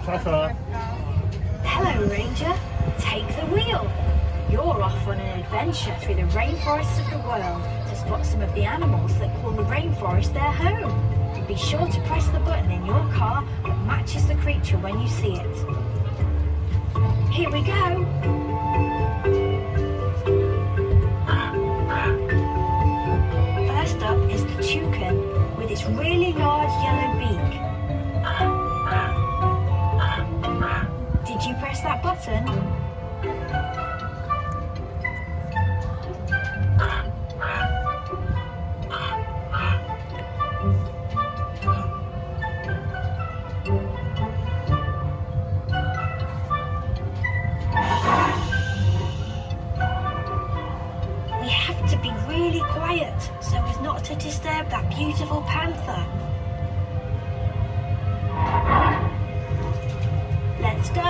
Ta-ta. Hello, Ranger. Take the wheel. You're off on an adventure through the rainforests of the world to spot some of the animals that call the rainforest their home. Be sure to press the button in your car that matches the creature when you see it. Here we go. First up is the toucan with its really large yellow beak. Did you press that button? We have to be really quiet so as not to disturb that beautiful panther. Let's go.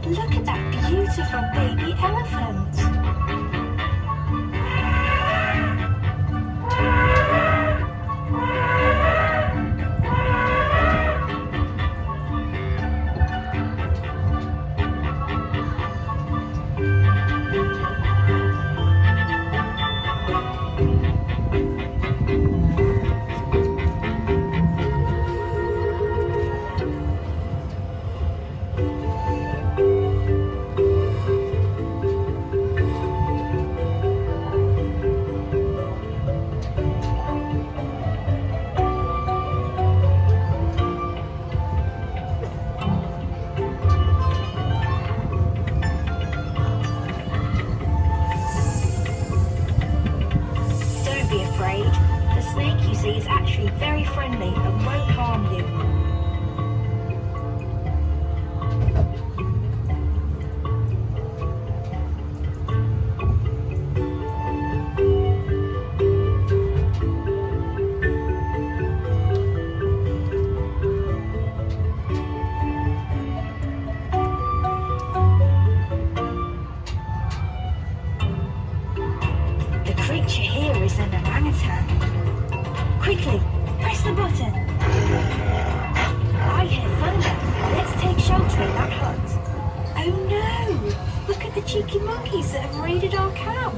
Look at that beautiful baby elephant. Don't be afraid. The snake you see is actually very friendly and won't harm you. The creature here is an orangutan. Quickly, press the button. I hear thunder. Let's take shelter in that hut. Oh no! Look at the cheeky monkeys that have raided our camp.